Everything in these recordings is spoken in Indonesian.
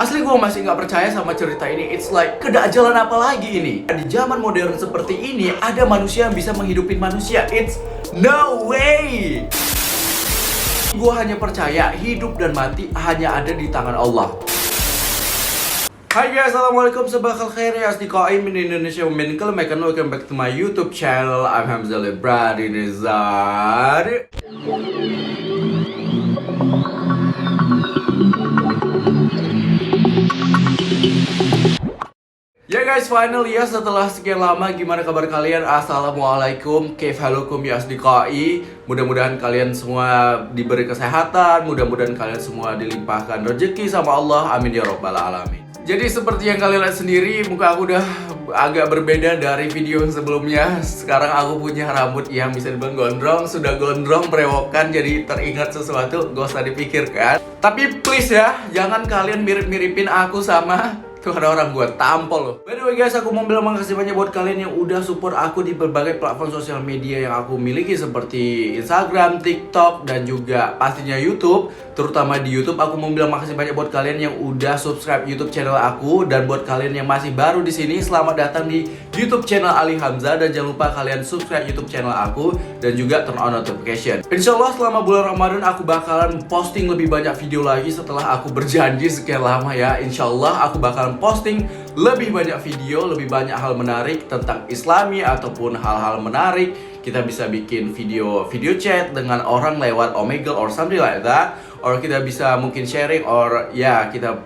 Asli gue masih nggak percaya sama cerita ini. It's like, kedajalan apa lagi ini? Di zaman modern seperti ini, ada manusia yang bisa menghidupin manusia. It's no way. Gue hanya percaya hidup dan mati hanya ada di tangan Allah. Hai guys, assalamualaikum, sabahal khair ya asdiqai min Indonesia min kalamakan. Welcome back to my YouTube channel. I'm Hamzah Lebradi Nizar. Ya guys, finally ya, setelah sekian lama, gimana kabar kalian? Assalamualaikum, kaif halukum ya asdiqai. Mudah-mudahan kalian semua diberi kesehatan, mudah-mudahan kalian semua dilimpahkan rezeki sama Allah, amin ya robbal alamin. Jadi seperti yang kalian lihat sendiri, muka aku udah agak berbeda dari video sebelumnya. Sekarang aku punya rambut yang bisa dibilang gondrong. Sudah gondrong, berewokan, jadi teringat sesuatu, gak usah dipikirkan. Tapi please ya, jangan kalian mirip-miripin aku sama tuh ada orang gue tampol loh. By the way guys, aku mau bilang makasih banyak buat kalian yang udah support aku di berbagai platform sosial media yang aku miliki, seperti Instagram, TikTok, dan juga pastinya YouTube. Terutama di YouTube, aku mau bilang makasih banyak buat kalian yang udah subscribe YouTube channel aku. Dan buat kalian yang masih baru di sini, selamat datang di YouTube channel Ali Hamzah. Dan jangan lupa kalian subscribe YouTube channel aku dan juga turn on notification. Insyaallah selama bulan Ramadan aku bakalan posting lebih banyak video lagi setelah aku berjanji sekian lama ya. Insyaallah aku bakalan posting lebih banyak video, lebih banyak hal menarik tentang Islami ataupun hal-hal menarik. Kita bisa bikin video chat dengan orang lewat Omegle or something like that, or kita bisa mungkin sharing, or ya kita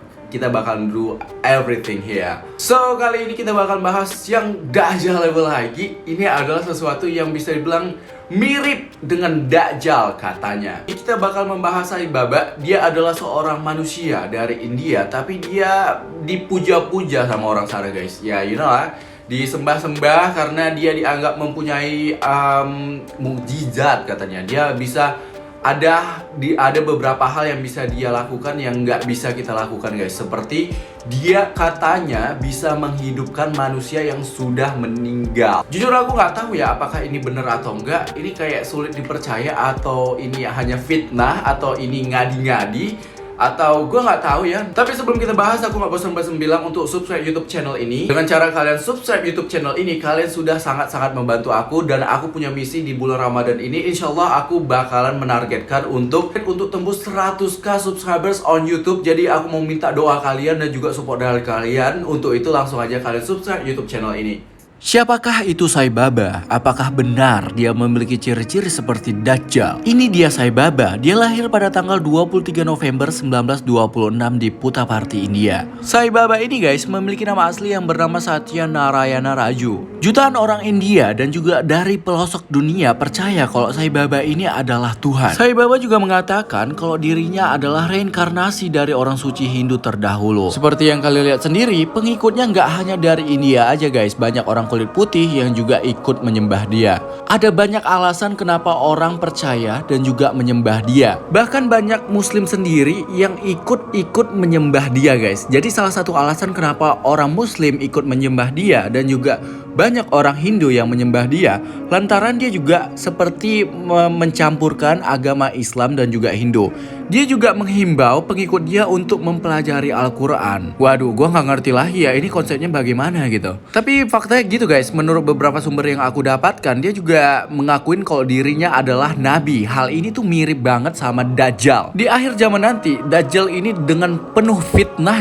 bakal do everything here. So kali ini kita bakal bahas yang Dajjal level lagi. Ini adalah sesuatu yang bisa dibilang mirip dengan Dajjal katanya. Kita bakal membahas Sai Baba. Dia adalah seorang manusia dari India, tapi dia dipuja-puja sama orang sana guys. Ya you know lah, disembah-sembah karena dia dianggap mempunyai mukjizat katanya. Dia bisa ada beberapa hal yang bisa dia lakukan yang nggak bisa kita lakukan guys. Seperti dia katanya bisa menghidupkan manusia yang sudah meninggal. Jujur aku nggak tahu ya apakah ini benar atau enggak. Ini kayak sulit dipercaya, atau ini hanya fitnah, atau ini ngadi-ngadi, atau gue nggak tahu ya. Tapi sebelum kita bahas, aku nggak bosan-bosan bilang untuk subscribe YouTube channel ini. Dengan cara kalian subscribe YouTube channel ini, kalian sudah sangat-sangat membantu aku. Dan aku punya misi di bulan Ramadan ini. Insya Allah aku bakalan menargetkan untuk tembus 100k subscribers on YouTube. Jadi aku mau minta doa kalian dan juga support dari kalian. Untuk itu langsung aja kalian subscribe YouTube channel ini. Siapakah itu Sai Baba? Apakah benar dia memiliki ciri-ciri seperti Dajjal? Ini dia Sai Baba. Dia lahir pada tanggal 23 November 1926 di Puttaparthi, India. Sai Baba ini guys memiliki nama asli yang bernama Satya Narayana Raju. Jutaan orang India dan juga dari pelosok dunia percaya kalau Sai Baba ini adalah Tuhan. Sai Baba juga mengatakan kalau dirinya adalah reinkarnasi dari orang suci Hindu terdahulu. Seperti yang kalian lihat sendiri, pengikutnya nggak hanya dari India aja guys. Banyak orang kulit putih yang juga ikut menyembah dia. Ada banyak alasan kenapa orang percaya dan juga menyembah dia. Bahkan banyak muslim sendiri yang ikut menyembah dia guys. Jadi salah satu alasan kenapa orang muslim ikut menyembah dia dan juga banyak orang Hindu yang menyembah dia, lantaran dia juga seperti mencampurkan agama Islam dan juga Hindu. Dia juga menghimbau pengikut dia untuk mempelajari Al-Quran. Waduh, gue gak ngerti lagi ya ini konsepnya bagaimana gitu. Tapi faktanya gitu guys, menurut beberapa sumber yang aku dapatkan, dia juga mengakuin kalau dirinya adalah nabi. Hal ini tuh mirip banget sama Dajjal. Di akhir zaman nanti, Dajjal ini dengan penuh fitnah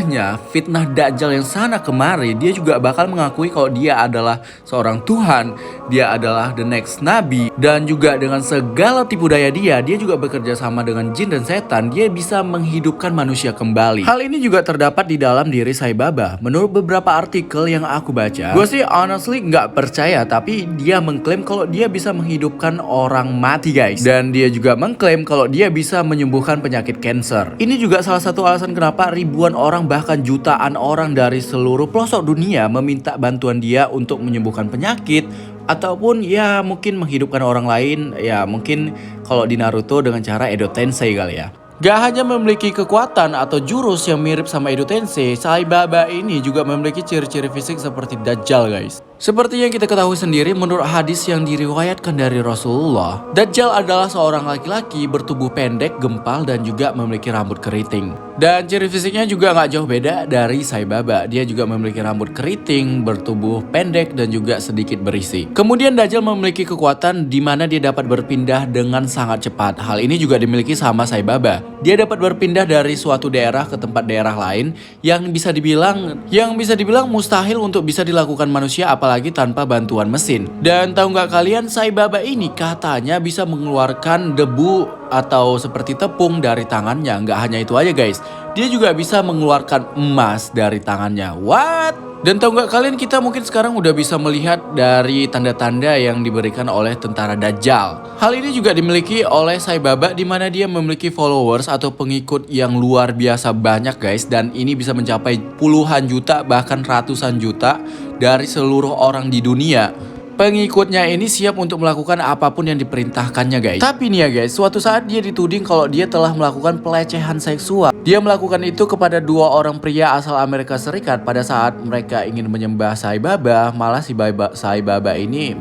Dajjal yang sana kemari, dia juga bakal mengakui kalau dia adalah seorang Tuhan, dia adalah the next nabi, dan juga dengan segala tipu daya dia juga bekerja sama dengan jin dan setan. Dia bisa menghidupkan manusia kembali. Hal ini juga terdapat di dalam diri Sai Baba. Menurut beberapa artikel yang aku baca, gue sih honestly nggak percaya, tapi dia mengklaim kalau dia bisa menghidupkan orang mati guys, dan dia juga mengklaim kalau dia bisa menyembuhkan penyakit cancer. Ini juga salah satu alasan kenapa ribuan orang bahkan jutaan orang dari seluruh pelosok dunia meminta bantuan dia untuk menyembuhkan penyakit ataupun ya mungkin menghidupkan orang lain. Ya mungkin kalau di Naruto dengan cara Edo Tensei kali ya. Gak hanya memiliki kekuatan atau jurus yang mirip sama Edo Tensei, Sai Baba ini juga memiliki ciri-ciri fisik seperti Dajjal guys. Seperti yang kita ketahui sendiri menurut hadis yang diriwayatkan dari Rasulullah, Dajjal adalah seorang laki-laki bertubuh pendek, gempal, dan juga memiliki rambut keriting. Dan ciri fisiknya juga nggak jauh beda dari Sai Baba. Dia juga memiliki rambut keriting, bertubuh pendek, dan juga sedikit berisi. Kemudian Dajjal memiliki kekuatan di mana dia dapat berpindah dengan sangat cepat. Hal ini juga dimiliki sama Sai Baba. Dia dapat berpindah dari suatu daerah ke tempat daerah lain yang bisa dibilang mustahil untuk bisa dilakukan manusia, apalagi tanpa bantuan mesin. Dan tahu nggak kalian, Sai Baba ini katanya bisa mengeluarkan debu atau seperti tepung dari tangannya. Nggak hanya itu aja guys, dia juga bisa mengeluarkan emas dari tangannya. What? Dan tahu nggak kalian, kita mungkin sekarang udah bisa melihat dari tanda-tanda yang diberikan oleh tentara Dajjal. Hal ini juga dimiliki oleh Sai Baba, di mana dia memiliki followers atau pengikut yang luar biasa banyak guys. Dan ini bisa mencapai puluhan juta bahkan ratusan juta dari seluruh orang di dunia. Pengikutnya ini siap untuk melakukan apapun yang diperintahkannya guys. Tapi nih ya guys, suatu saat dia dituding kalau dia telah melakukan pelecehan seksual. Dia melakukan itu kepada dua orang pria asal Amerika Serikat pada saat mereka ingin menyembah Sai Baba. Malah Sai Baba ini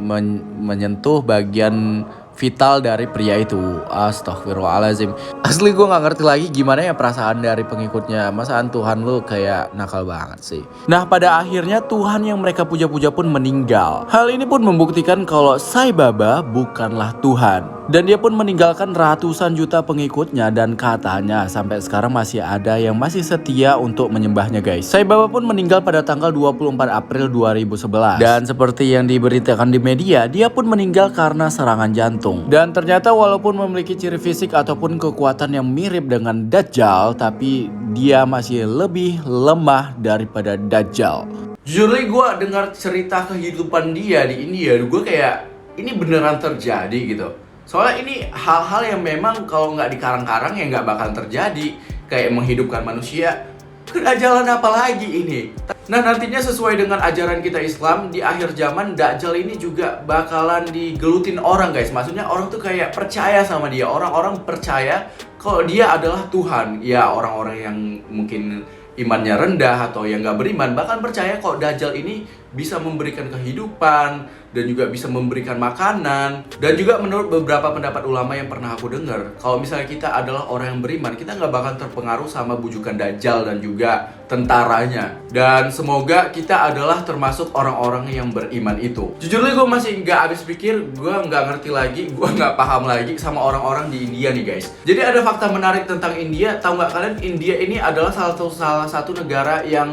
menyentuh bagian vital dari pria itu. Astaghfirullahaladzim. Asli gue gak ngerti lagi gimana ya perasaan dari pengikutnya. Masaan Tuhan lu kayak nakal banget sih. Nah pada akhirnya Tuhan yang mereka puja-puja pun meninggal. Hal ini pun membuktikan kalau Sai Baba bukanlah Tuhan. Dan dia pun meninggalkan ratusan juta pengikutnya. Dan katanya sampai sekarang masih ada yang masih setia untuk menyembahnya guys. Sai Baba pun meninggal pada tanggal 24 April 2011. Dan seperti yang diberitakan di media, dia pun meninggal karena serangan jantung. Dan ternyata walaupun memiliki ciri fisik ataupun kekuatan yang mirip dengan Dajjal, tapi dia masih lebih lemah daripada Dajjal. Jujur gue dengar cerita kehidupan dia di India, gue kayak ini beneran terjadi gitu. Soalnya ini hal-hal yang memang kalau nggak dikarang-karang ya nggak bakal terjadi. Kayak menghidupkan manusia. Kedajalan apa lagi ini? Nah nantinya sesuai dengan ajaran kita Islam, di akhir zaman Dajjal ini juga bakalan digelutin orang guys. Maksudnya orang tuh kayak percaya sama dia. Orang-orang percaya kalau dia adalah Tuhan. Ya orang-orang yang mungkin imannya rendah atau yang gak beriman bahkan percaya kalau Dajjal ini bisa memberikan kehidupan dan juga bisa memberikan makanan. Dan juga menurut beberapa pendapat ulama yang pernah aku dengar, kalau misalnya kita adalah orang yang beriman, kita nggak bakal terpengaruh sama bujukan Dajjal dan juga tentaranya. Dan semoga kita adalah termasuk orang-orang yang beriman itu. Jujur gue masih nggak habis pikir, gue nggak ngerti lagi, gue nggak paham lagi sama orang-orang di India nih guys. Jadi ada fakta menarik tentang India. Tahu nggak kalian, India ini adalah salah satu negara yang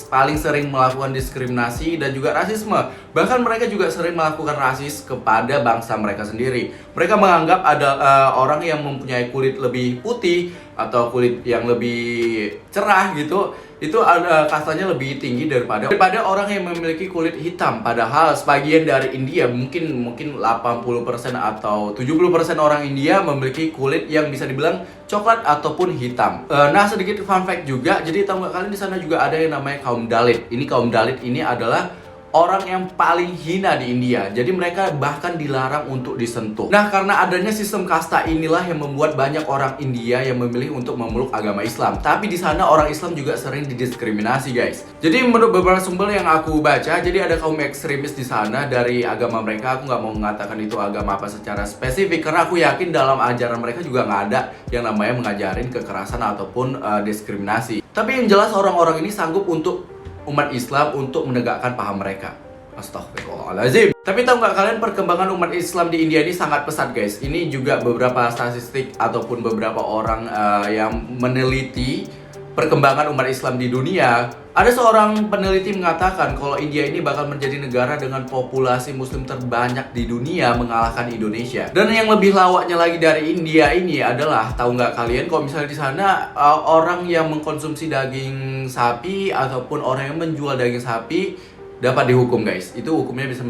paling sering melakukan diskriminasi dan juga rasisme. Bahkan mereka juga sering melakukan rasis kepada bangsa mereka sendiri. Mereka menganggap ada orang yang mempunyai kulit lebih putih atau kulit yang lebih cerah gitu, itu kastanya lebih tinggi daripada orang yang memiliki kulit hitam. Padahal sebagian dari India, mungkin 80% atau 70% orang India memiliki kulit yang bisa dibilang coklat ataupun hitam. Nah sedikit fun fact juga, jadi tahu nggak kalian di sana juga ada yang namanya kaum Dalit. Ini kaum Dalit ini adalah orang yang paling hina di India. Jadi mereka bahkan dilarang untuk disentuh. Nah karena adanya sistem kasta inilah yang membuat banyak orang India yang memilih untuk memeluk agama Islam. Tapi di sana orang Islam juga sering didiskriminasi guys. Jadi menurut beberapa sumber yang aku baca, jadi ada kaum ekstremis di sana dari agama mereka. Aku nggak mau mengatakan itu agama apa secara spesifik, karena aku yakin dalam ajaran mereka juga nggak ada yang namanya mengajarin kekerasan ataupun diskriminasi. Tapi yang jelas orang-orang ini sanggup untuk umat Islam untuk menegakkan paham mereka. Astaghfirullahaladzim. Tapi tahu nggak kalian, perkembangan umat Islam di India ini sangat pesat guys. Ini juga beberapa statistik ataupun beberapa orang yang meneliti perkembangan umat Islam di dunia. Ada seorang peneliti mengatakan kalau India ini bakal menjadi negara dengan populasi muslim terbanyak di dunia, mengalahkan Indonesia. Dan yang lebih lawaknya lagi dari India ini adalah, tahu nggak kalian, kalau misalnya di sana orang yang mengkonsumsi daging sapi ataupun orang yang menjual daging sapi dapat dihukum guys. Itu hukumnya bisa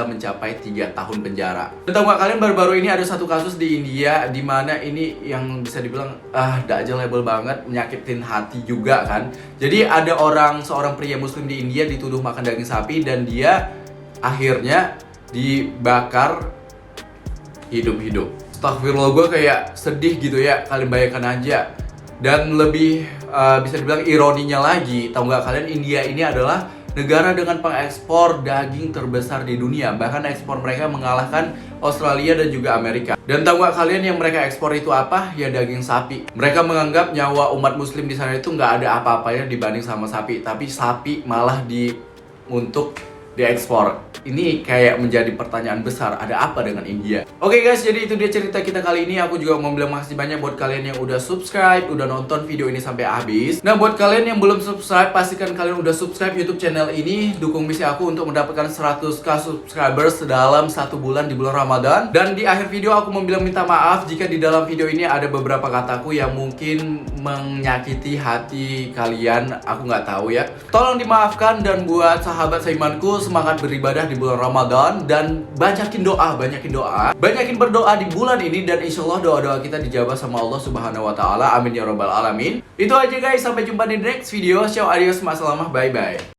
mencapai 3 tahun penjara. Dan tahu nggak kalian, baru-baru ini ada satu kasus di India di mana ini yang bisa dibilang Dajjal label banget, menyakitin hati juga kan. Jadi ada seorang pria muslim di India dituduh makan daging sapi dan dia akhirnya dibakar hidup-hidup. Astagfirullah, gue kayak sedih gitu ya, kalian bayangkan aja. Dan lebih bisa dibilang ironinya lagi, tahu nggak kalian, India ini adalah negara dengan pengekspor daging terbesar di dunia. Bahkan ekspor mereka mengalahkan Australia dan juga Amerika. Dan tahu nggak kalian yang mereka ekspor itu apa? Ya daging sapi. Mereka menganggap nyawa umat muslim di sana itu nggak ada apa-apanya dibanding sama sapi. Tapi sapi malah untuk diekspor. Ini kayak menjadi pertanyaan besar, ada apa dengan India? Oke guys, jadi itu dia cerita kita kali ini. Aku juga mau bilang makasih banyak buat kalian yang udah subscribe, udah nonton video ini sampai habis. Nah, buat kalian yang belum subscribe, pastikan kalian udah subscribe YouTube channel ini. Dukung misi aku untuk mendapatkan 100k subscribers dalam 1 bulan di bulan Ramadan. Dan di akhir video aku mau bilang minta maaf jika di dalam video ini ada beberapa kataku yang mungkin menyakiti hati kalian. Aku nggak tahu ya. Tolong dimaafkan, dan buat sahabat seimanku, semangat beribadah di bulan Ramadan dan banyakin berdoa di bulan ini, dan insya Allah doa-doa kita dijawab sama Allah Subhanahu wa Ta'ala. Amin ya Rabbal 'Alamin. Itu aja guys, sampai jumpa di next video. Ciao, adios, masalamah, bye bye.